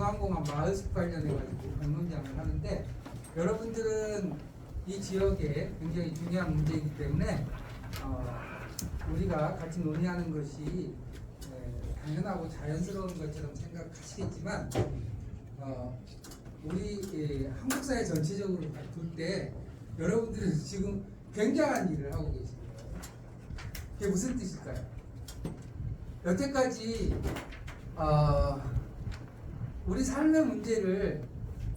중앙공항 마을숲 관련해가지고 공론장을 하는데, 여러분들은 이 지역에 굉장히 중요한 문제이기 때문에 우리가 같이 논의하는 것이 당연하고 자연스러운 것처럼 생각하시겠지만, 우리 한국 사회 전체적으로 볼 때 여러분들은 지금 굉장한 일을 하고 계신 거예요. 그게 무슨 뜻일까요? 여태까지 우리 삶의 문제를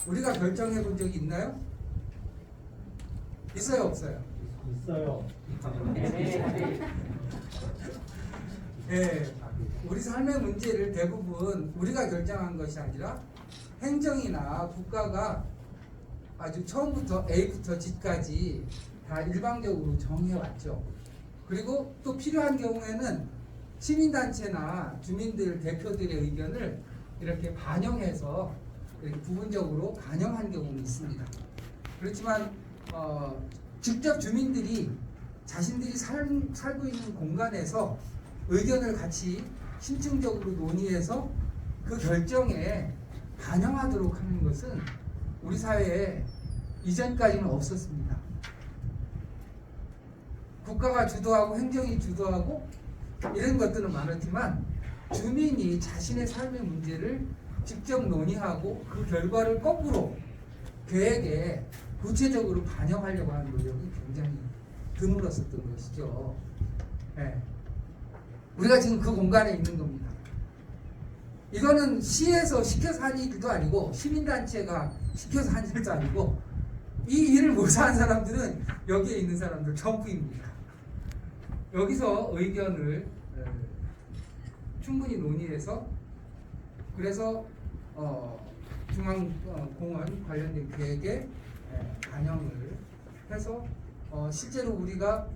우리가 결정해 본 적이 있나요? 있어요, 없어요? 있어요. 네, 우리 삶의 문제를 대부분 우리가 결정한 것이 아니라 행정이나 국가가 아주 처음부터 A부터 Z까지 다 일방적으로 정해왔죠. 그리고 또 필요한 경우에는 시민단체나 주민들 대표들의 의견을 이렇게 반영해서 이렇게 부분적으로 반영한 경우는 있습니다. 그렇지만 직접 주민들이 자신들이 살고 있는 공간에서 의견을 같이 심층적으로 논의해서 그 결정에 반영하도록 하는 것은 우리 사회에 이전까지는 없었습니다. 국가가 주도하고 행정이 주도하고 이런 것들은 많았지만, 주민이 자신의 삶의 문제를 직접 논의하고 그 결과를 거꾸로 계획에 구체적으로 반영하려고 하는 노력이 굉장히 드물었었던 것이죠. 네. 우리가 지금 그 공간에 있는 겁니다. 이거는 시에서 시켜서 한 일도 아니고, 시민단체가 시켜서 한 일도 아니고, 이 일을 못한 사람들은 여기에 있는 사람들 전부입니다. 여기서 의견을 충분히 논의해서, 그래서 중앙공원 관련된 계획에 반영을 해서 실제로 우리가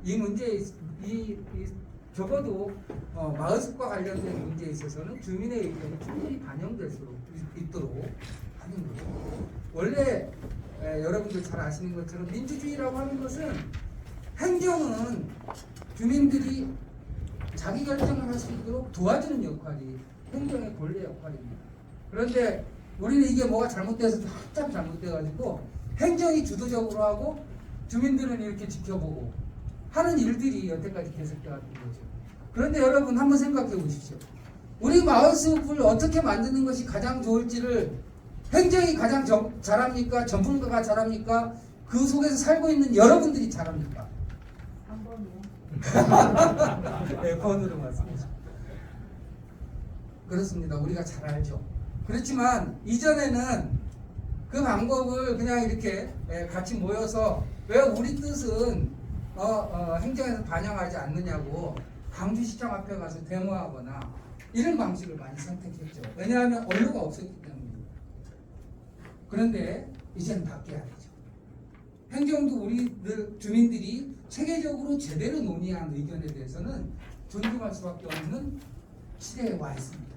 이 문제에 적어도 마을숲과 관련된 문제에 있어서는 주민의 의견이 충분히 반영될 수 있도록 하는 거죠. 원래 여러분들 잘 아시는 것처럼 민주주의라고 하는 것은 행정은 주민들이 자기 결정을 할 수 있도록 도와주는 역할이 행정의 본래 역할입니다. 그런데 우리는 이게 뭐가 잘못돼서 한참 잘못돼가지고 행정이 주도적으로 하고 주민들은 이렇게 지켜보고 하는 일들이 여태까지 계속되었던 거죠. 그런데 여러분 한번 생각해 보십시오. 우리 마을숲을 어떻게 만드는 것이 가장 좋을지를 행정이 가장 잘합니까? 전문가가 잘합니까? 그 속에서 살고 있는 여러분들이 잘합니까? 한 번이요. 네, 번으로 말씀하시죠. 그렇습니다. 우리가 잘 알죠. 그렇지만 이전에는 그 방법을 그냥 이렇게 같이 모여서 왜 우리 뜻은 행정에서 반영하지 않느냐고 광주시청 앞에 가서 데모하거나 이런 방식을 많이 선택했죠. 왜냐하면 언로가 없었기 때문입니다. 그런데 이제는 바뀌어야 되죠. 행정도 우리들 주민들이 체계적으로 제대로 논의한 의견에 대해서는 존중할 수밖에 없는 시대에 와 있습니다.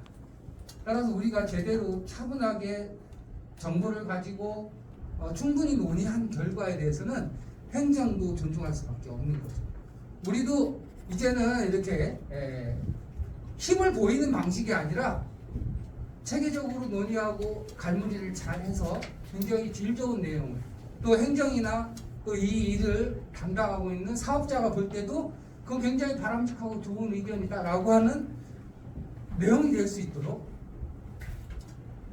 따라서 우리가 제대로 차분하게 정보를 가지고 충분히 논의한 결과에 대해서는 행정도 존중할 수밖에 없는 거죠. 우리도 이제는 이렇게 힘을 보이는 방식이 아니라 체계적으로 논의하고 갈무리를 잘해서 굉장히 질 좋은 내용을, 또 행정이나 또 이 일을 담당하고 있는 사업자가 볼 때도 그건 굉장히 바람직하고 좋은 의견이다라고 하는 내용이 될 수 있도록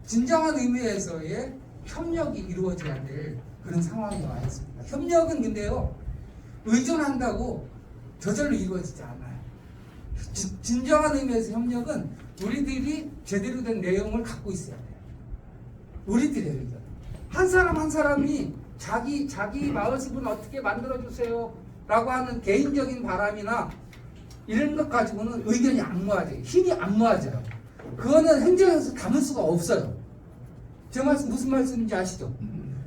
진정한 의미에서의 협력이 이루어져야 될 그런 상황이 와 있습니다. 협력은 근데요, 의존한다고 저절로 이루어지지 않아요. 진정한 의미에서 협력은 우리들이 제대로 된 내용을 갖고 있어야 돼요. 우리들의 의견. 한 사람 한 사람이 자기 마을숲은 어떻게 만들어주세요 라고 하는 개인적인 바람이나 이런 것 가지고는 의견이 안 모아져요. 힘이 안 모아져요. 그거는 행정에서 담을 수가 없어요. 제 말씀 무슨 말씀인지 아시죠?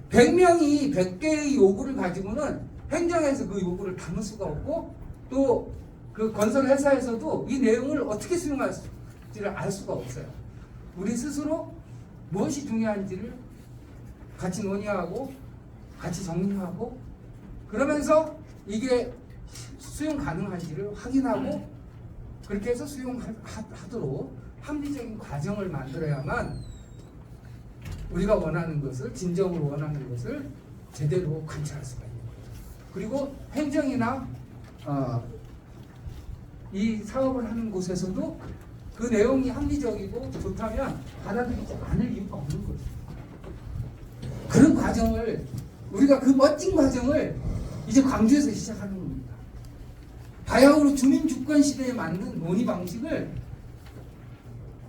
100명이 100개의 요구를 가지고는 행정에서 그 요구를 담을 수가 없고, 또 그 건설 회사에서도 이 내용을 어떻게 수용할지를 알 수가 없어요. 우리 스스로 무엇이 중요한지를 같이 논의하고 같이 정리하고, 그러면서 이게 수용 가능한지를 확인하고 그렇게 해서 수용하도록 합리적인 과정을 만들어야만 우리가 원하는 것을, 진정으로 원하는 것을 제대로 관찰할 수가 있는 거죠. 그리고 행정이나 이 사업을 하는 곳에서도 그 내용이 합리적이고 좋다면 받아들이지 않을 이유가 없는 거죠. 그런 과정을, 우리가 그 멋진 과정을 이제 광주에서 시작하는 겁니다. 바야흐로 주민주권 시대에 맞는 논의 방식을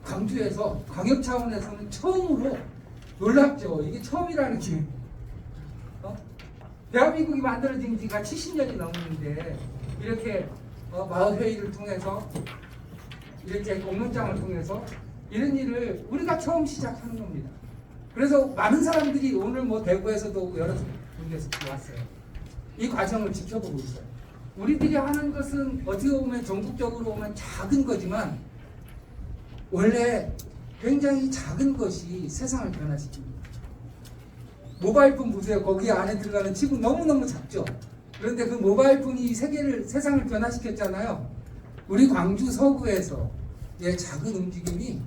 광주에서 광역 차원에서는 처음으로, 놀랍죠. 이게 처음이라는 게 대한민국이 만들어진 지가 70년이 넘었는데 이렇게 마을 회의를 통해서, 이렇게 공론장을 통해서 이런 일을 우리가 처음 시작하는 겁니다. 그래서 많은 사람들이 오늘 뭐 대구에서도 여러 군데서 왔어요. 이 과정을 지켜보고 있어요. 우리들이 하는 것은 어떻게 보면 전국적으로 보면 작은 거지만 원래 굉장히 작은 것이 세상을 변화시킵니다. 모바일폰 보세요. 거기 안에 들어가는 칩은 너무너무 작죠. 그런데 그 모바일폰이 세상을 변화시켰잖아요. 우리 광주 서구에서 작은 움직임이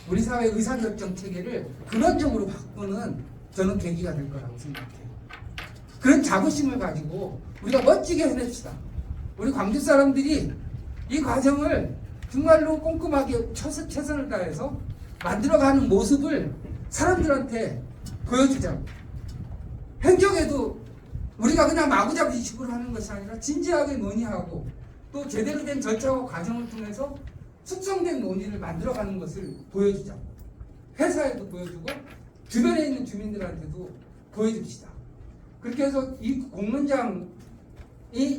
우리 사회 의사결정 체계를 근원적으로 바꾸는 저는 계기가 될 거라고 생각해요. 그런 자부심을 가지고 우리가 멋지게 해냅시다. 우리 광주 사람들이 이 과정을 정말로 꼼꼼하게 최선을 다해서 만들어가는 모습을 사람들한테 보여주자고. 행정에도 우리가 그냥 마구잡이식으로 하는 것이 아니라 진지하게 논의하고 또 제대로 된 절차와 과정을 통해서 숙성된 논의를 만들어가는 것을 보여주자고. 회사에도 보여주고 주변에 있는 주민들한테도 보여줍시다. 그렇게 해서 이 공론장이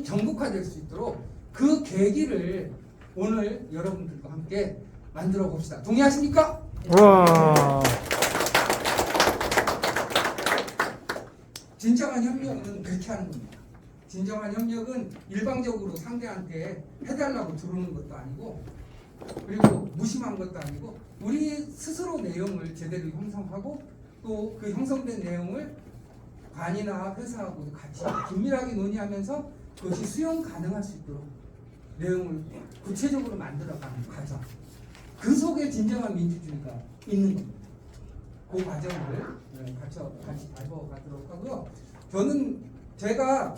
전국화될 수 있도록 그 계기를 오늘 여러분들과 함께 만들어 봅시다. 동의하십니까? 와. 진정한 협력은 그렇게 하는 겁니다. 진정한 협력은 일방적으로 상대한테 해달라고 들어오는 것도 아니고, 그리고 무심한 것도 아니고, 우리 스스로 내용을 제대로 형성하고 또 그 형성된 내용을 관이나 회사하고 같이 긴밀하게 논의하면서 그것이 수용 가능할 수 있도록 내용을 구체적으로 만들어가는 과정. 그 속에 진정한 민주주의가 있는 겁니다. 그 과정을 같이 밟아가도록 하고요. 저는 제가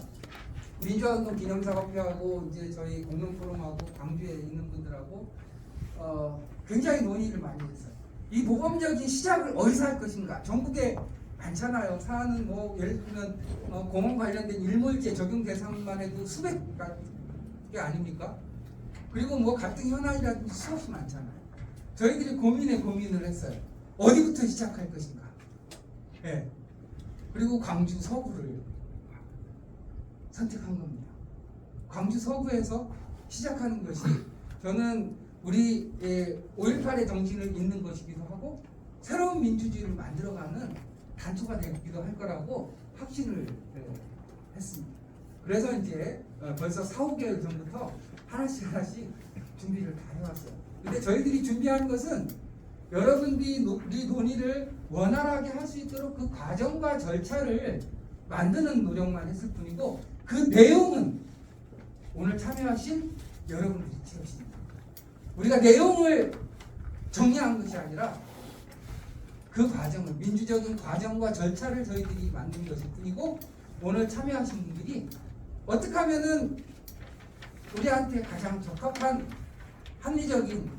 민주화운동 기념사업회하고 이제 저희 공론포럼하고 광주에 있는 분들하고 굉장히 논의를 많이 했어요. 이 모범적인 시작을 어디서 할 것인가. 전국에 많잖아요. 사안은 뭐 예를 들면 공원 관련된 일몰제 적용 대상만 해도 수백 개 아닙니까? 그리고 뭐 갈등 현안이라든지 수없이 많잖아요. 저희들이 고민을 했어요. 어디부터 시작할 것인가. 네. 그리고 광주 서구를 선택한 겁니다. 광주 서구에서 시작하는 것이 저는 우리 5.18의 정신을 잇는 것이기도 하고 새로운 민주주의를 만들어가는 단초가 되기도 할 거라고 확신을 했습니다. 그래서 이제 벌써 4, 5개월 전부터 하나씩 준비를 다 해왔어요. 근데 저희들이 준비한 것은 여러분들이 우리 논의를 원활하게 할 수 있도록 그 과정과 절차를 만드는 노력만 했을 뿐이고 그 내용은 오늘 참여하신 여러분들이 채우십니다. 우리가 내용을 정리한 것이 아니라 그 과정을, 민주적인 과정과 절차를 저희들이 만든 것일 뿐이고 오늘 참여하신 분들이 어떻게 하면은 우리한테 가장 적합한 합리적인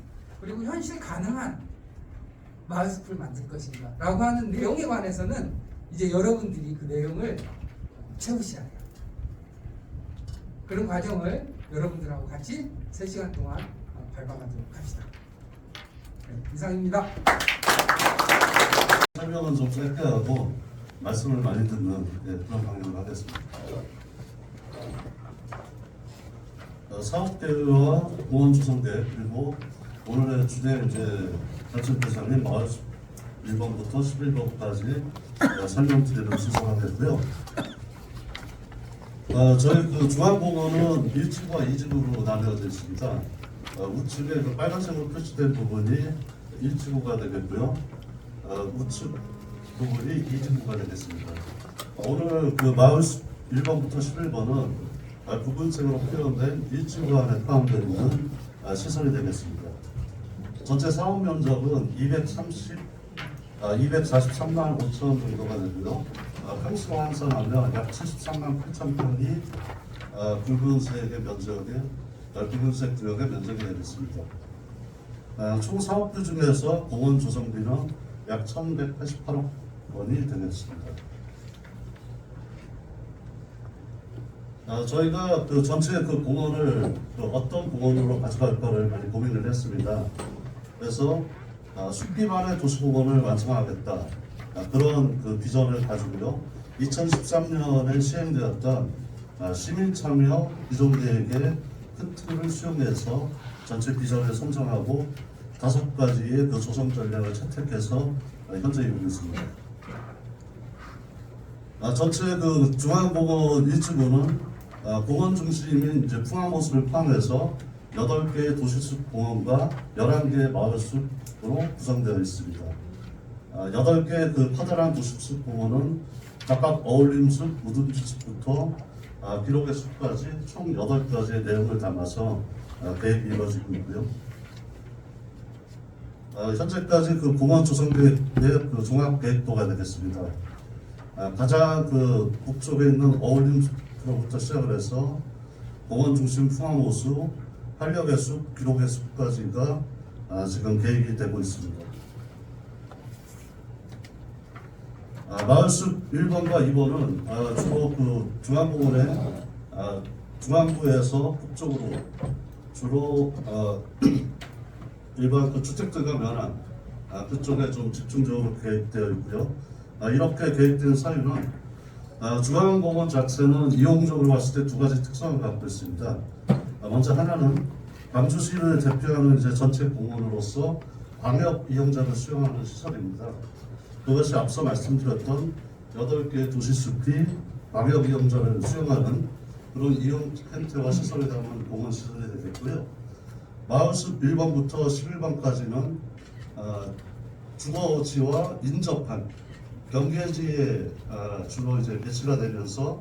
그리고 현실 가능한 마을숲을 만들 것인가 라고 하는 내용에 관해서는 이제 여러분들이 그 내용을 채우셔야 해요. 그런 과정을 여러분들하고 같이 3시간 동안 밟아가도록 합시다. 네, 이상입니다. 설명은 좀 짧게 하고 말씀을 많이 듣는 그런 방향을 하겠습니다. 사업계와 공원조성대 그리고 오늘의 주된 이제 관심 대상인 마을 1번부터 11번까지 설명드리는 순서하겠고요. 저희 그 중앙공원은 1층과 2층으로 나뉘어져 있습니다. 우측에 그 빨간색으로 표시된 부분이 1층구가 되겠고요. 우측 부분이 2층구가 되겠습니다. 오늘 그 마을 1번부터 11번은 붉은색으로 표현된 1층구 안에 포함되어 있는 시설이 되겠습니다. 전체 사업 면적은 230 243만 5천 정도가 되고요. 평수로 환산하면 약 73만 8천 평이 붉은색 구역의 면적이 되겠습니다. 총 사업비 중에서 공원 조성비는 약 1,188억 원이 되겠습니다. 저희가 그 전체 그 공원을 어떤 공원으로 가져갈까를 많이 고민을 했습니다. 그래서 숲 기반의 도시공원을 완성하겠다, 그런 그 비전을 가지고요. 2013년에 시행되었던 시민참여 기존계획의 큰 틀을 수용해서 전체 비전을 선정하고 5가지의 그 조성 전략을 채택해서 현재 이루고 있습니다. 전체 그 중앙공원 일지구는 공원 중심인 이제 풍암호수를 포함해서 8개의 도시숲 공원과 11개의 마을숲으로 구성되어 있습니다. 8개의 그 커다란 도시숲 공원은 각각 어울림숲, 우둔지숲부터 기록의 숲까지 총 8가지의 내용을 담아서 계획이 이루어지고 있고요. 현재까지 그 공원 조성 계획의 그 종합 계획도가 되겠습니다. 가장 그 북쪽에 있는 어울림숲으로부터 시작을 해서 공원 중심 풍암호수, 활력의 숲, 기록의 숲까지가 지금 계획이 되고 있습니다. 마을숲 1번과 2번은 주로 그 중앙공원의 중앙부에서 북쪽으로 주로 일반 그 주택들과 면한 그쪽에 좀 집중적으로 계획되어 있고요. 이렇게 계획된 사유는 중앙공원 자체는 이용적으로 봤을 때 2가지 특성을 갖고 있습니다. 먼저 하나는 광주시를 대표하는 이제 전체 공원으로서 광역 이용자를 수용하는 시설입니다. 그것이 앞서 말씀드렸던 8개의 도시숲이 광역 이용자를 수용하는 그런 이용 형태와 시설을 담은 공원 시설이 되겠고요. 마을숲 1번부터 11번까지는 주거지와 인접한 경계지에 주로 이제 배치가 되면서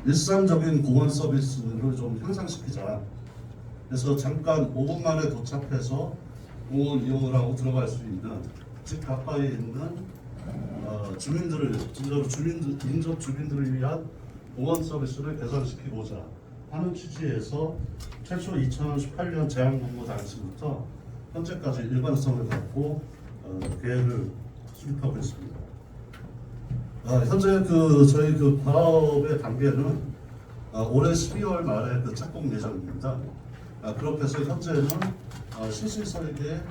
일상적인 공원 서비스를 좀 향상시키자. 그래서 잠깐 5분 만에 도착해서 공원 이용을 하고 들어갈 수 있는 집 가까이에 있는 주민들을 진짜로 인접 주민들을 위한 공원 서비스를 개선시키고자 하는 취지에서 최초 2018년 제한공모 당시부터 현재까지 일관성을 갖고 계획을 수립하고 있습니다. 현재 그 저희 그 사업의 단계는 올해 12월 말에 그 착공 예정입니다. 그렇게 해서 현재는 실시 설계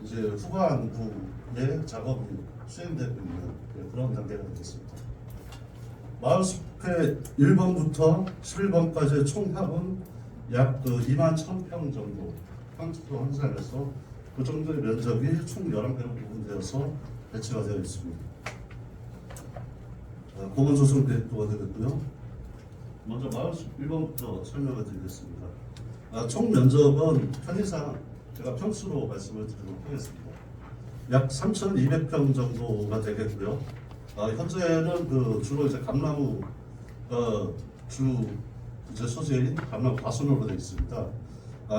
이제 후반부의 작업이 수행되고 있는 그런 단계가 되겠습니다. 마을숲의 1번부터 11번까지의 총 합은 약 2만 1,000평 정도 평수로 환산해서 그 정도의 면적이 총 11개로 구분되어서 배치가 되어 있습니다. 공원 조성 계획도가 되겠고요. 먼저 마을숲 1번부터 설명을 드리겠습니다. 총 면적은 편의상 제가 평수로 말씀을 드리도록 하겠습니다. 약 3,200평 정도가 되겠고요. 현재는 그 주로 이제 감나무 주 이제 소재인 감나무 과순으로 되어 있습니다.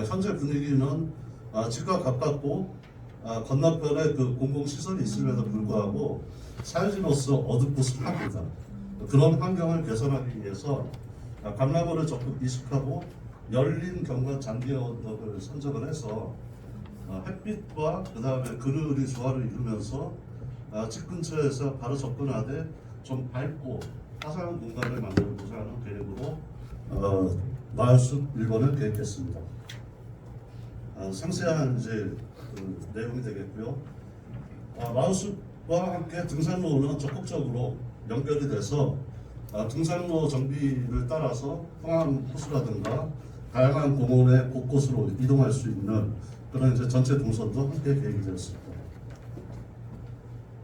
현재 분위기는 집과 가깝고 건너편에 그 공공시설이 있음에도 불구하고 사유지로서 어둡고 습합니다. 그런 환경을 개선하기 위해서 감나무를 적극 이식하고 열린 경관 잔디 언덕을 선정을 해서 햇빛과 그 다음에 그늘이 조화를 이루면서 집 근처에서 바로 접근하되 좀 밝고 화사한 공간을 만들고자 하는 계획으로 마을숲 1번을 계획했습니다. 상세한 이제 그 내용이 되겠고요. 마을숲과 함께 등산로는 적극적으로 연결이 돼서 등산로 정비를 따라서 풍암호수라든가 다양한 공원의 곳곳으로 이동할 수 있는 그런 이제 전체 동선도 함께 계획이 되었습니다.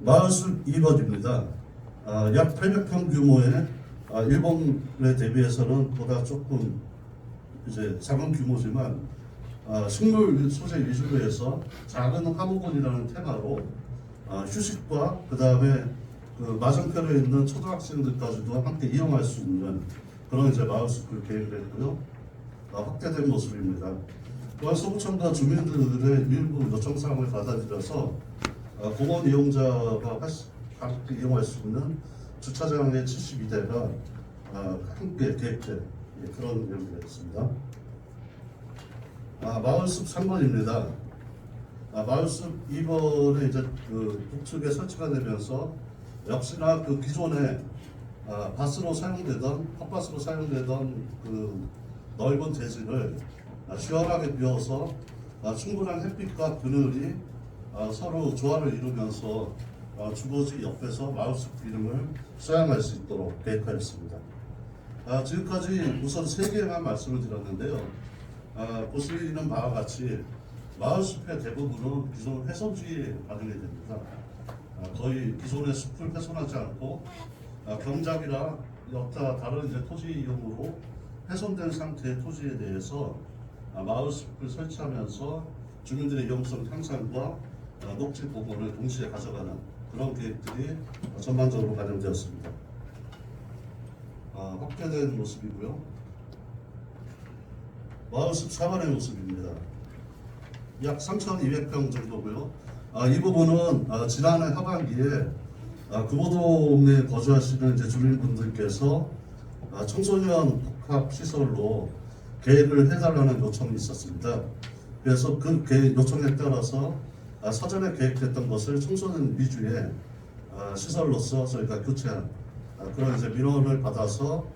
마을숲 2번입니다. 약 800평 규모의 일본에 대비해서는 보다 조금 이제 작은 규모지만 식물 소재 위주로 해서 작은 화목원이라는 테마로 휴식과 그 다음에 그 맞은편에 있는 초등학생들까지도 함께 이용할 수 있는 그런 이제 마을숲을 계획했고요. 확대된 모습입니다. 또한 소구청과 주민들의 일부 요청사항을 받아들여서 공원 이용자가 함께 이용할 수 있는 주차장의 72대가 함께 계획된 그런 내용이 되겠습니다. 마을숲 3번입니다. 마을숲 2번에 이제 그 북측에 설치가 되면서 역시나 그 기존에 밭으로 사용되던 텃밭으로 사용되던 그 넓은 대지를 시원하게 비워서 충분한 햇빛과 그늘이 서로 조화를 이루면서 주거지 옆에서 마을숲 기능을 수행할 수 있도록 계획하였습니다. 지금까지 우선 3개만 말씀을 드렸는데요. 보시는 바와 같이 마을숲의 대부분은 기존 훼손지에 반영이 됩니다. 거의 기존의 숲을 훼손하지 않고 경작이나 여타 다른 이제 토지 이용으로 훼손된 상태의 토지에 대해서 마을숲을 설치하면서 주민들의 이용성 향상과 녹지 복원을 동시에 가져가는 그런 계획들이 전반적으로 반영되었습니다. 확대된 모습이고요. 마을숲 4번의 모습입니다. 약 3,200평 정도고요. 이 부분은 지난해 하반기에 금호동에 거주하시는 이제 주민분들께서 청소년 복합 시설로 계획을 해달라는 요청이 있었습니다. 그래서 그 계획 요청에 따라서 사전에 계획됐던 것을 청소년 위주의 시설로서 저희가 교체한 그런 이제 민원을 받아서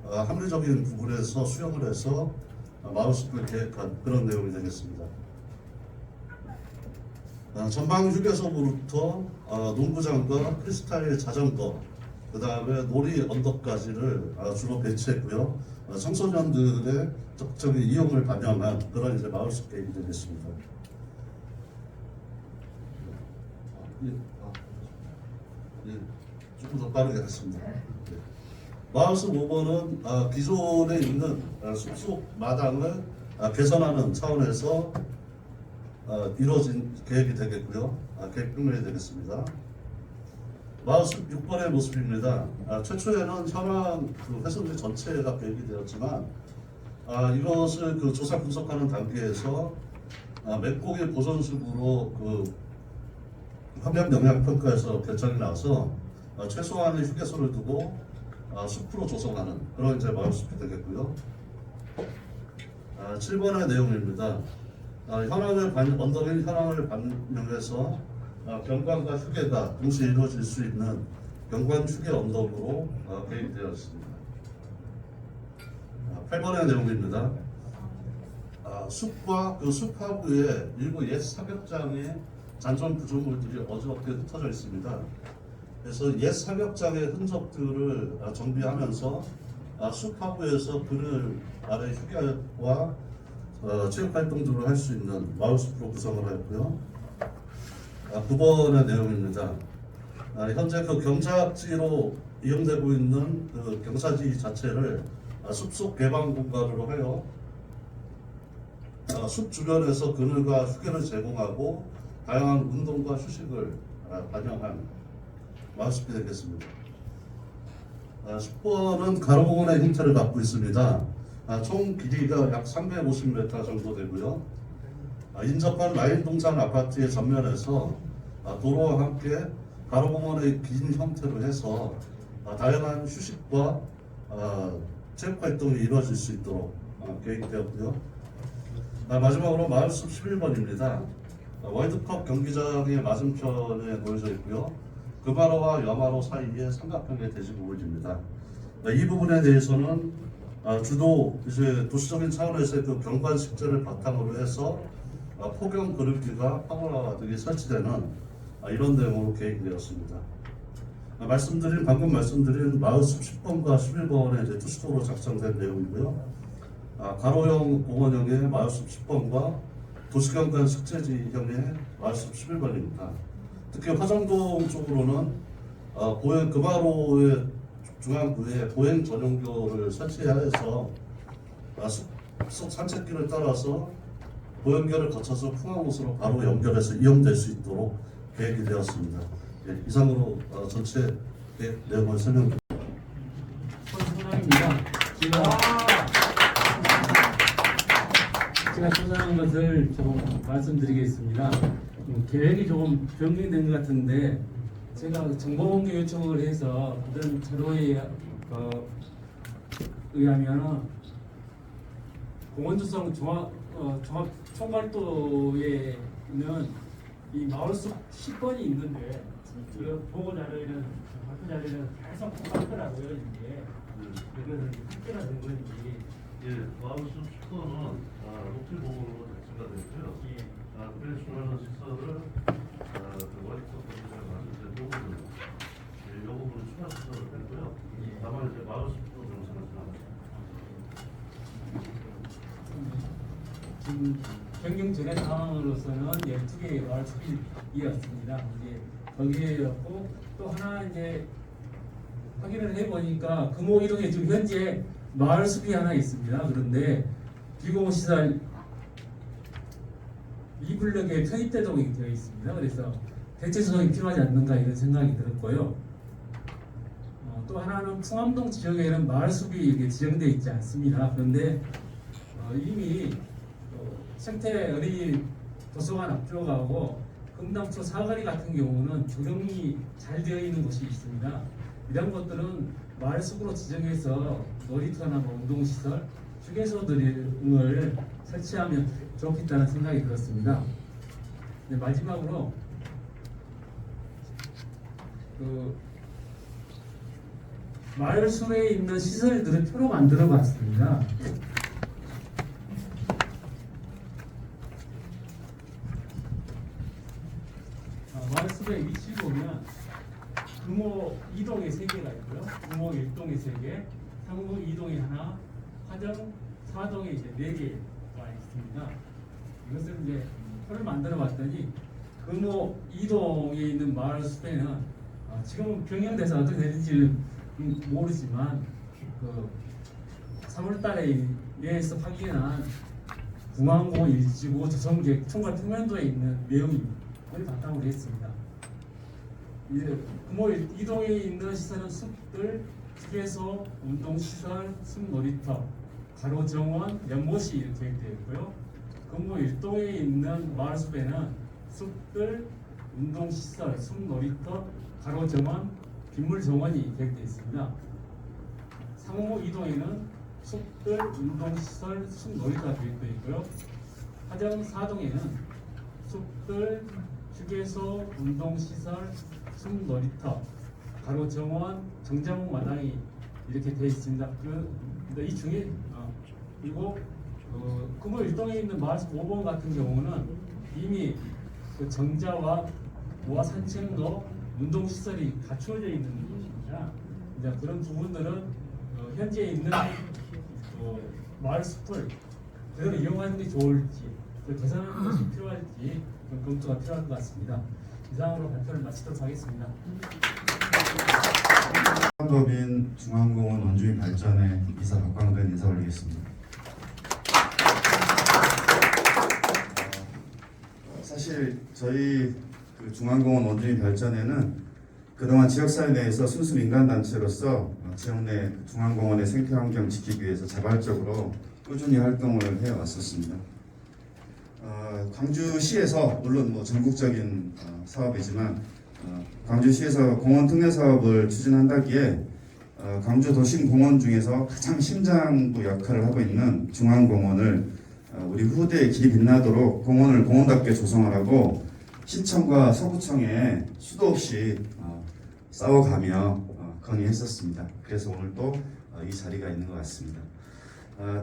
합리적인 부분에서 수용을 해서 마을숲을 계획한 그런 내용이 되겠습니다. 전방 휴게소부터 농구장과 크리스탈 자전거, 그 다음에 놀이 언덕까지를 주로 배치했고요. 청소년들의 적극적인 이용을 반영한 그런 이제 마을숲 계획이 되겠습니다. 조금 더 빠르게 하겠습니다. 마을숲 5번은 기존에 있는 숲속 마당을 개선하는 차원에서 이루어진 계획이 되겠고요. 계획 평면이 되겠습니다. 마을숲 6번의 모습입니다. 최초에는 현황 그 훼손지 전체가 계획이 되었지만 이것을 그 조사 분석하는 단계에서 맵고기 보존숲으로 그 환경 영향 평가에서 결정이 나서 최소한의 휴게소를 두고 숲으로 조성하는 그런 이제 마을숲이 되겠고요. 7번의 내용입니다. 언덕인 현황을 반영해서 경관과 휴게가 동시에 이루어질 수 있는 경관 휴게 언덕으로 계획되어 있습니다. 8번의 내용입니다. 숲과 그 숲 하부에 일부 옛 사격장의 잔존 구조물들이 어지럽게 흩어져 있습니다. 그래서 옛 사격장의 흔적들을 정비하면서 숲 하부에서 그늘 아래 휴게와 체육 활동들을 할 수 있는 마을숲으로 구성을 하였고요. 9번의 내용입니다. 현재 그 경사지로 이용되고 있는 그 경사지 자체를 숲속 개방 공간으로 하여 숲 주변에서 그늘과 휴게를 제공하고 다양한 운동과 휴식을 반영한 마을숲이 되겠습니다. 10번은 가로공원의 형태를 갖고 있습니다. 총 길이가 약 350m 정도 되고요. 인접한 라인동산 아파트의 전면에서 도로와 함께 가로공원의 긴 형태로 해서 다양한 휴식과 체육활동이 이루어질 수 있도록 계획되었고요. 마지막으로 마을숲 11번입니다. 월드컵 경기장의 맞은편에 놓여져 있고요. 금화로와 염화로 사이에 삼각형의 대지부분입니다. 이 부분에 대해서는 주로 이제 도시적인 차원에서의 그 경관 식재를 바탕으로 해서 포경 그릇기가 파고라 등이 설치되는 이런 내용으로 계획되었습니다. 방금 말씀드린 마을숲 10번과 11번의 이제 투시도로 작성된 내용이고요. 가로형 공원형의 마을숲 10번과 도시경관 식재지형의 마을숲 11번입니다. 특히 화정동 쪽으로는 금화로의 중앙부에 보행 전용교를 설치하여서 숲속 산책길을 따라서 보행교를 거쳐서 풍화호수로 바로 연결해서 이용될 수 있도록 계획이 되었습니다. 이상으로 전체 계획 내용을 설명드립니다. 소장입니다. 제가 소장한 것을 좀 말씀드리겠습니다. 계획이 조금 변경된 것 같은데 제가 정보공개 요청을 해서 그런 자료에 의하면 공원조성 종합 총괄도에 있는 이 마을숲 10번이 있는데 그 보고 자료에는 발표 자료에는 계속 똑같더라고요 이게. 그래서 학교가 된 건지. 예, 마을숲 10번은 녹지 보호로 작성가 되고요. 예. 그에 준하는 시설을 그 와이프 공사가 만든 부분을 이 부분을 추가 시설을 했고요. 다만 이제 마을숲 정상을 지금 변경 전의 상황으로서는 12개의 마을숲이었습니다. 이제 거기에였고 또 하나 이제 확인을 해보니까 금호 이동에 지금 현재 마을숲이 하나 있습니다. 그런데 비공시설 2블럭에 편입되도록 되어 있습니다. 그래서 대체 조성이 필요하지 않는가 이런 생각이 들었고요. 또 하나는 풍암동 지역에는 마을숲이 이렇게 지정되어 있지 않습니다. 그런데 이미 생태 어린이 도서관 앞쪽하고 금당초 사거리 같은 경우는 조경이 잘 되어 있는 곳이 있습니다. 이런 것들은 마을숲으로 지정해서 놀이터나 운동시설, 휴게소 등을 설치하면 좋겠다는 생각이 들었습니다. 네, 마지막으로 마을숲에 있는 시설들을 표로 만들어 봤습니다. 마을숲의 위치 보면 금호 2동에 3개가 있고요. 금호 1동에 3개, 상무 2동에 하나, 화정 4동에 이제 4개가 있습니다. 이것을 이제 표를 만들어 봤더니 금호 2동에 있는 마을숲에는 지금은 병행돼서 어떻게 되는지 모르지만 3월달에 내에서 확인한 중앙공원 일지구 조성계획 총괄 평면도에 있는 내용을 바탕으로 했습니다. 이제 금호 2동에 있는 시설은 숲들, 휴게소, 운동시설, 숲놀이터, 가로정원, 연못이 이렇게 되어 있고요. 금호 1동에 있는 마을숲에는 숲들, 운동시설, 숲놀이터, 가로정원, 빗물정원이 계획되어 있습니다. 상호 2동에는 숲들, 운동시설, 숲놀이터가 계획되어 있고요. 화정 4동에는 숲들, 휴게소, 운동시설, 숲놀이터, 가로정원, 정자목 마당이 이렇게 되어 있습니다. 근데 이 중에 그리고 금호 1동에 있는 마을숲 5번 같은 경우는 이미 그 정자와 모아 산책로, 운동시설이 갖추어져 있는 곳입니다. 이제 그런 부분들은 현재 있는 마을숲을 그대로 이용하는 게 좋을지 개선하는 것이 필요할지 검토가 필요할 것 같습니다. 이상으로 발표를 마치도록 하겠습니다. 법인 중앙공원 원주민 발전의 이사 박광근 인사 올리겠습니다. 사실 저희 중앙공원 원주민 발전에는 그동안 지역사회 내에서 순수 민간단체로서 지역 내 중앙공원의 생태환경 지키기 위해서 자발적으로 꾸준히 활동을 해왔었습니다. 광주시에서 물론 전국적인 사업이지만 광주시에서 공원 특례 사업을 추진한다기에 광주 도심 공원 중에서 가장 심장부 역할을 하고 있는 중앙공원을 우리 후대에 길이 빛나도록 공원을 공원답게 조성하라고 시청과 서구청에 수도 없이 싸워가며 건의했었습니다. 그래서 오늘 또 이 자리가 있는 것 같습니다.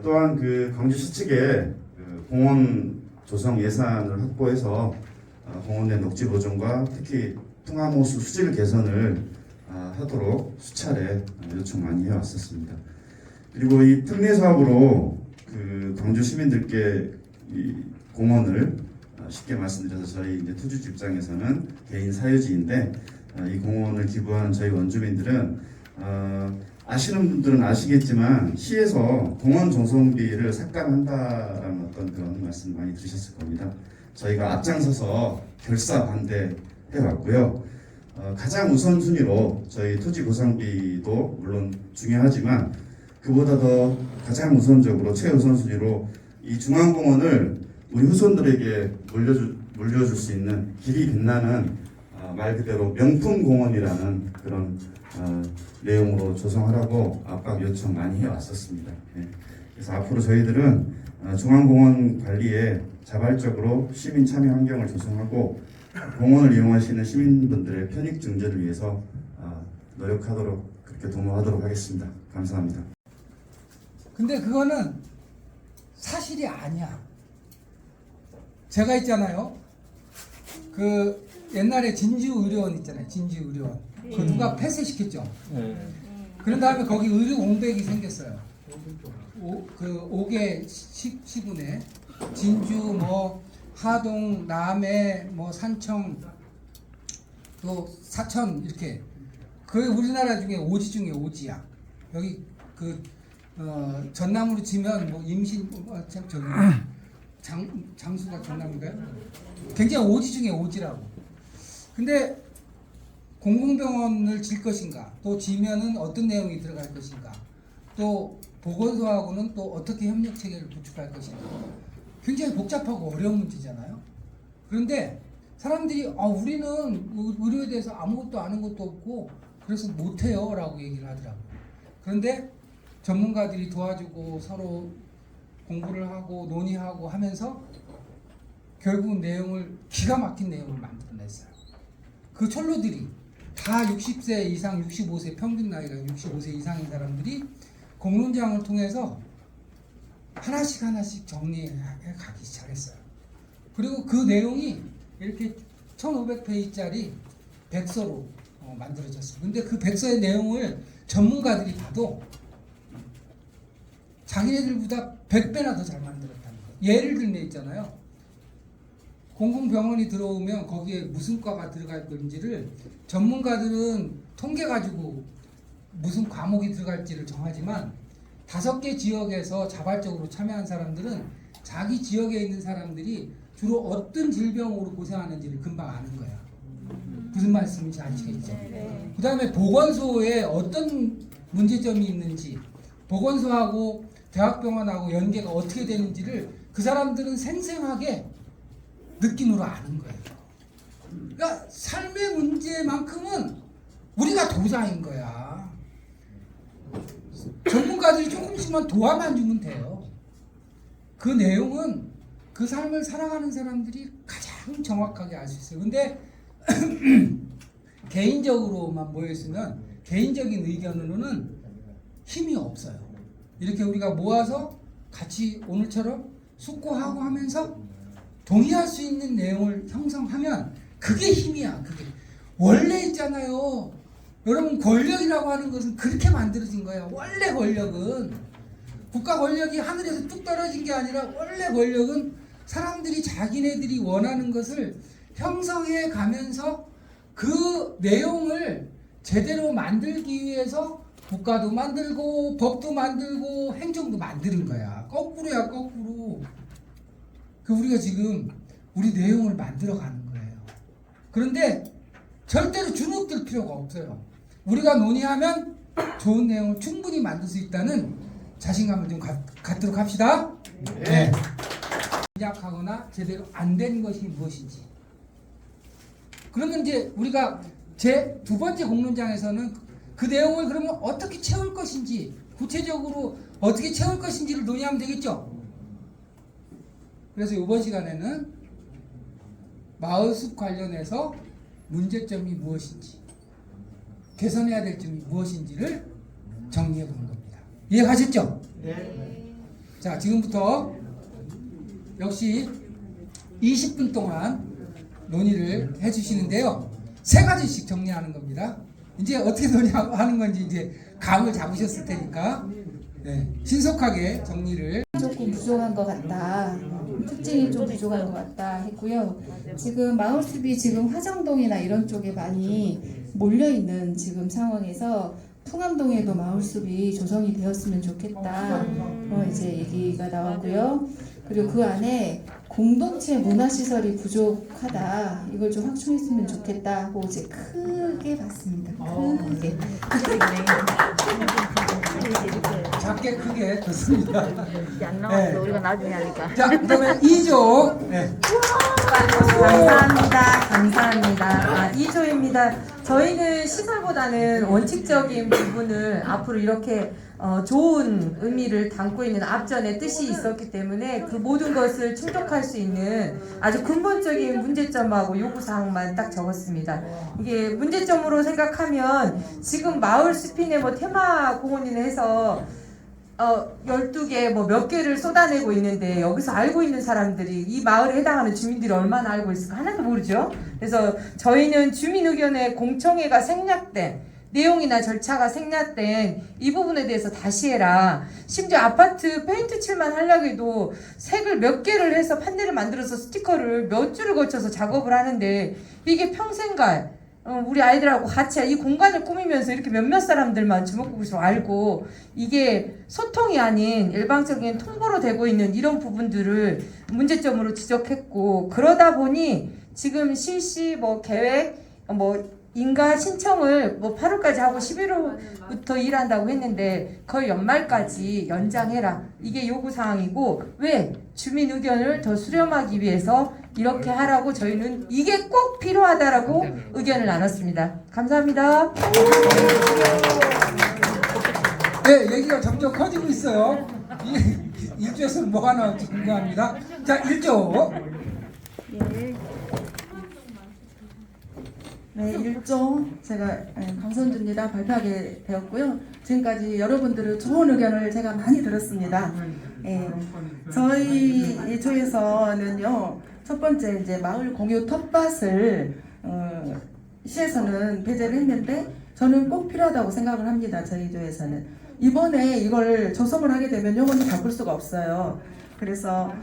또한 광주시 측에 공원 조성 예산을 확보해서 공원 내 녹지 보존과 특히 풍암호수 수질 개선을 하도록 수차례 요청 많이 해왔었습니다. 그리고 이 특례 사업으로 광주 시민들께 이 공원을 쉽게 말씀드려서 저희 이제 투주주 입장에서는 개인 사유지인데 이 공원을 기부하는 저희 원주민들은 아시는 분들은 아시겠지만 시에서 공원 조성비를 삭감한다라는 어떤 그런 말씀 많이 들으셨을 겁니다. 저희가 앞장서서 결사 반대해 왔고요. 가장 우선순위로 저희 토지 보상비도 물론 중요하지만 그보다 더 가장 우선적으로 최우선순위로 이 중앙공원을 우리 후손들에게 물려줄 수 있는 길이 빛나는 말 그대로 명품 공원이라는 그런 내용으로 조성하라고 압박 요청 많이 해왔었습니다. 예. 그래서 앞으로 저희들은 중앙공원 관리에 자발적으로 시민 참여 환경을 조성하고 공원을 이용하시는 시민분들의 편익 증진을 위해서 노력하도록 그렇게 도모하도록 하겠습니다. 감사합니다. 근데 그거는 사실이 아니야. 제가 있잖아요. 그 옛날에 진주의료원 있잖아요. 진주의료원. 그 누가 폐쇄시켰죠. 그런 다음에 거기 의료 공백이 생겼어요. 그 5개 시군에 진주, 뭐 하동, 남해, 뭐 산청, 또 사천 이렇게. 그 우리나라 중에 오지 중에 오지야. 여기 그 전남으로 치면 뭐 임신 저기 장수가 전남인가요? 굉장히 오지 중에 오지라고. 근데 공공병원을 질 것인가, 또 지면은 어떤 내용이 들어갈 것인가, 또 보건소하고는 또 어떻게 협력 체계를 구축할 것인가, 굉장히 복잡하고 어려운 문제잖아요. 그런데 사람들이 우리는 의료에 대해서 아무것도 아는 것도 없고 그래서 못해요 라고 얘기를 하더라고요. 그런데 전문가들이 도와주고 서로 공부를 하고 논의하고 하면서 결국 내용을 기가 막힌 내용을 만들어냈어요. 그 철로들이 다 60세 이상, 65세, 평균 나이가 65세 이상인 사람들이 공론장을 통해서 하나씩 정리해 가기 시작했어요. 그리고 그 내용이 이렇게 1500페이지짜리 백서로 만들어졌어요. 근데 그 백서의 내용을 전문가들이 봐도 자기네들보다 100배나 더 잘 만들었다는 거예요. 예를 들면 있잖아요. 공공병원이 들어오면 거기에 무슨 과가 들어갈 건지를 전문가들은 통계 가지고 무슨 과목이 들어갈지를 정하지만 5개 지역에서 자발적으로 참여한 사람들은 자기 지역에 있는 사람들이 주로 어떤 질병으로 고생하는지를 금방 아는 거야. 무슨 말씀인지 아시겠죠? 그 다음에 보건소에 어떤 문제점이 있는지, 보건소하고 대학병원하고 연계가 어떻게 되는지를 그 사람들은 생생하게 느낌으로 아는 거예요. 그러니까 삶의 문제만큼은 우리가 도사인 거야. 전문가들이 조금씩만 도와만 주면 돼요. 그 내용은 그 삶을 살아가는 사람들이 가장 정확하게 알 수 있어요. 근데 개인적으로만 모여있으면 개인적인 의견으로는 힘이 없어요. 이렇게 우리가 모아서 같이 오늘처럼 숙고하고 하면서 동의할 수 있는 내용을 형성하면 그게 힘이야. 그게 원래 있잖아요. 여러분, 권력이라고 하는 것은 그렇게 만들어진 거야. 원래 권력은 국가 권력이 하늘에서 뚝 떨어진 게 아니라 원래 권력은 사람들이 자기네들이 원하는 것을 형성해 가면서 그 내용을 제대로 만들기 위해서 국가도 만들고 법도 만들고 행정도 만드는 거야. 거꾸로야, 거꾸로. 그 우리가 지금 우리 내용을 만들어 가는 거예요. 그런데 절대로 주눅들 필요가 없어요. 우리가 논의하면 좋은 내용을 충분히 만들 수 있다는 자신감을 좀 갖도록 합시다. 네. 시작하거나 제대로 안 된 것이 무엇인지. 그러면 이제 우리가 제 2번째 공론장에서는 그 내용을 그러면 어떻게 채울 것인지, 구체적으로 어떻게 채울 것인지를 논의하면 되겠죠. 그래서 이번 시간에는 마을숲 관련해서 문제점이 무엇인지, 개선해야 될 점이 무엇인지를 정리해 보는 겁니다. 이해가셨죠? 네. 자, 지금부터 역시 20분 동안 논의를 해주시는데요. 3가지씩 정리하는 겁니다. 이제 어떻게 논의하는 건지 이제 감을 잡으셨을 테니까 신속하게 정리를. 조금 부족한 것 같다. 특징이 좀 부족한 것 같다 했고요. 지금 마을숲이 지금 화정동이나 이런 쪽에 많이 몰려있는 지금 상황에서 풍암동에도 마을숲이 조성이 되었으면 좋겠다. 이제 얘기가 나왔고요. 그리고 그 안에 공동체 문화시설이 부족하다. 이걸 좀 확충했으면 좋겠다 하고 이제 크게 봤습니다. 크게. 작게 크게 좋습니다. 안 나왔어. 우리가 나중에 하니까. 자, 그다음에 2조. 감사합니다. 이조입니다. 저희는 시설보다는 원칙적인 부분을 앞으로 이렇게 좋은 의미를 담고 있는 앞전에 뜻이 있었기 때문에 그 모든 것을 충족할 수 있는 아주 근본적인 문제점하고 요구사항만 딱 적었습니다. 이게 문제점으로 생각하면 지금 마을 숲이네 뭐 테마 공원이네 해서 12개 뭐 몇 개를 쏟아내고 있는데 여기서 알고 있는 사람들이 이 마을에 해당하는 주민들이 얼마나 알고 있을까 하나도 모르죠. 그래서 저희는 주민 의견의 공청회가 생략된 내용이나 절차가 생략된 이 부분에 대해서 다시 해라. 심지어 아파트 페인트 칠만 하려고 해도 색을 몇 개를 해서 판넬을 만들어서 스티커를 몇 줄을 거쳐서 작업을 하는데 이게 평생갈 우리 아이들하고 같이 이 공간을 꾸미면서 이렇게 몇몇 사람들만 주먹구구로 알고 이게 소통이 아닌 일방적인 통보로 되고 있는 이런 부분들을 문제점으로 지적했고, 그러다 보니 지금 실시 뭐 계획 인가 신청을 8월까지 하고 11월부터 일한다고 했는데 거의 연말까지 연장해라. 이게 요구사항이고, 왜? 주민 의견을 더 수렴하기 위해서 이렇게 하라고 저희는 이게 꼭 필요하다라고 의견을 나눴습니다. 감사합니다. 네, 얘기가 점점 커지고 있어요. 1조에서는 뭐가 나올지 궁금합니다. 자, 1조. 네, 1조 제가 강선주입니다. 발표하게 되었고요. 지금까지 여러분들의 좋은 의견을 제가 많이 들었습니다. 저희 조에서는요, 첫 번째 이제 마을 공유 텃밭을 시에서는 배제를 했는데 저는 꼭 필요하다고 생각을 합니다. 저희 조에서는 이번에 이걸 조성을 하게 되면 영원히 바꿀 수가 없어요. 그래서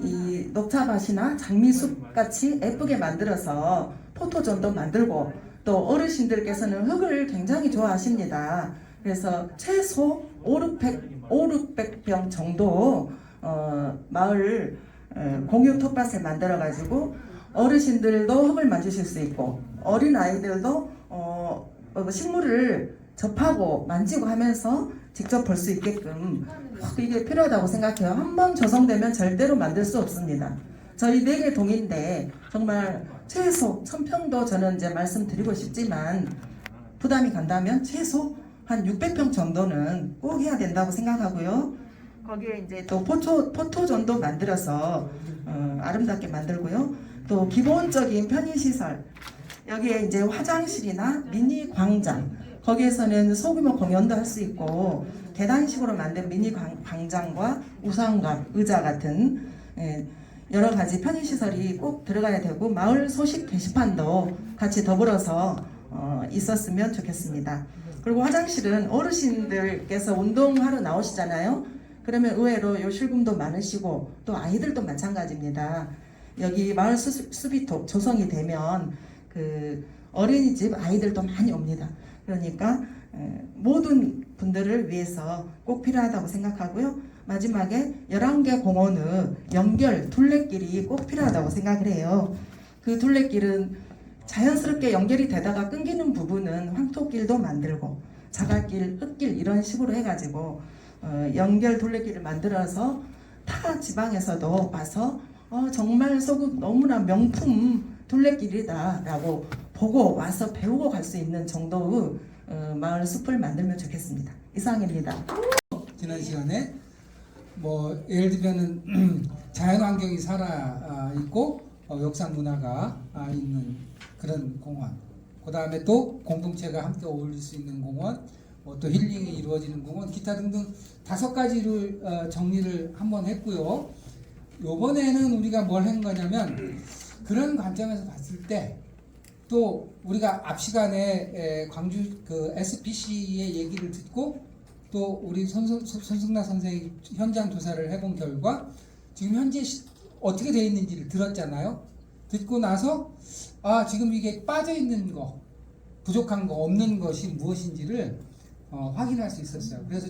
이 녹차밭이나 장미숲 같이 예쁘게 만들어서 포토존도 만들고, 또 어르신들께서는 흙을 굉장히 좋아하십니다. 그래서 최소 500병 정도 마을 공유 텃밭을 만들어 가지고 어르신들도 흙을 만지실 수 있고 어린 아이들도 식물을 접하고 만지고 하면서 직접 볼 수 있게끔 이게 필요하다고 생각해요. 한번 조성되면 절대로 만들 수 없습니다. 저희 4개 동인데 정말 최소 1000평도 저는 이제 말씀드리고 싶지만 부담이 간다면 최소 한 600평 정도는 꼭 해야 된다고 생각하고요. 거기에 이제 또 포토존도 만들어서 아름답게 만들고요. 또 기본적인 편의시설, 여기에 이제 화장실이나 미니 광장, 거기에서는 소규모 공연도 할 수 있고 계단식으로 만든 미니 광장과 우산과 의자 같은 여러 가지 편의시설이 꼭 들어가야 되고, 마을 소식 게시판도 같이 더불어서 있었으면 좋겠습니다. 그리고 화장실은 어르신들께서 운동하러 나오시잖아요. 그러면 의외로 요실금도 많으시고 또 아이들도 마찬가지입니다. 여기 마을 숲이 조성이 되면 그 어린이집 아이들도 많이 옵니다. 그러니까 모든 분들을 위해서 꼭 필요하다고 생각하고요. 마지막에 11개 공원의 연결 둘레길이 꼭 필요하다고 생각을 해요. 그 둘레길은 자연스럽게 연결이 되다가 끊기는 부분은 황토길도 만들고 자갈길, 흙길 이런 식으로 해가지고 연결 둘레길을 만들어서 타 지방에서도 와서 정말 소국 너무나 명품 둘레길이다 라고 보고 와서 배우고 갈 수 있는 정도의 마을 숲을 만들면 좋겠습니다. 이상입니다. 지난 시간에 예를 들면은 자연환경이 살아 있고 역사 문화가 있는 그런 공원, 그 다음에 또 공동체가 함께 어울릴 수 있는 공원, 또 힐링이 이루어지는 공원, 기타 등등 5가지를 정리를 한번 했고요. 요번에는 우리가 뭘 한 거냐면 그런 관점에서 봤을 때 또 우리가 앞 시간에 광주 그 SPC의 얘기를 듣고 또 우리 손승락 선생이 현장 조사를 해본 결과 지금 현재 어떻게 되어 있는지를 들었잖아요. 듣고 나서 지금 이게 빠져 있는 거, 부족한 거, 없는 것이 무엇인지를 확인할 수 있었어요. 그래서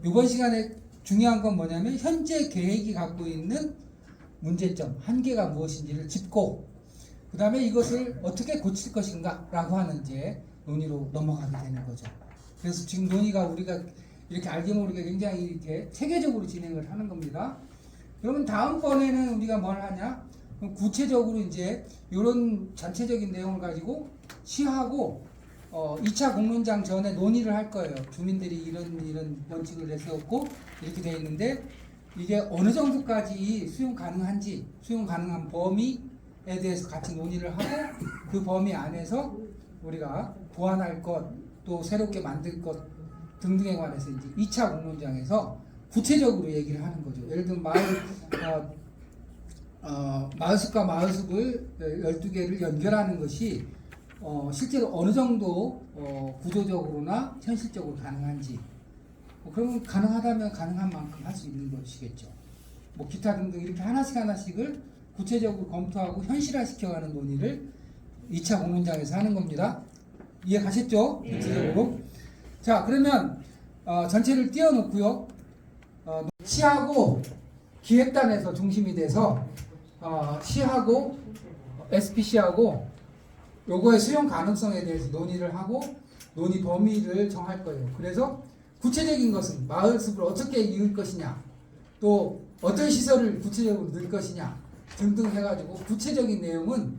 이번 시간에 중요한 건 뭐냐면 현재 계획이 갖고 있는 문제점, 한계가 무엇인지를 짚고 그 다음에 이것을 어떻게 고칠 것인가 라고 하는 이제 논의로 넘어가게 되는 거죠. 그래서 지금 논의가 우리가 이렇게 알게 모르게 굉장히 이렇게 체계적으로 진행을 하는 겁니다. 그러면 다음번에는 우리가 뭘 하냐? 그럼 구체적으로 이제 이런 전체적인 내용을 가지고 시하고 2차 공론장 전에 논의를 할 거예요. 주민들이 이런 원칙을 내세웠고 이렇게 되어 있는데 이게 어느 정도까지 수용 가능한지, 수용 가능한 범위에 대해서 같이 논의를 하고 그 범위 안에서 우리가 보완할 것, 또 새롭게 만들 것 등등에 관해서 이제 2차 공론장에서 구체적으로 얘기를 하는 거죠. 예를 들면 마을숲과 마을숲을 12개를 연결하는 것이 실제로 어느 정도 구조적으로나 현실적으로 가능한지, 그러면 가능하다면 가능한 만큼 할 수 있는 것이겠죠. 뭐 기타 등등 이렇게 하나씩을 구체적으로 검토하고 현실화시켜가는 논의를 2차 공론장에서 하는 겁니다. 이해 가셨죠? 구체적으로. 자, 그러면 전체를 띄워놓고요. 시하고 기획단에서 중심이 돼서 시하고 SPC하고 요거의 수용 가능성에 대해서 논의를 하고 논의 범위를 정할 거예요. 그래서 구체적인 것은 마을숲을 어떻게 이을 것이냐, 또 어떤 시설을 구체적으로 넣을 것이냐 등등 해가지고 구체적인 내용은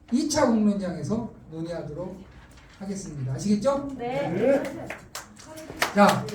2차 공론장에서 논의하도록 하겠습니다. 아시겠죠? 네. 자.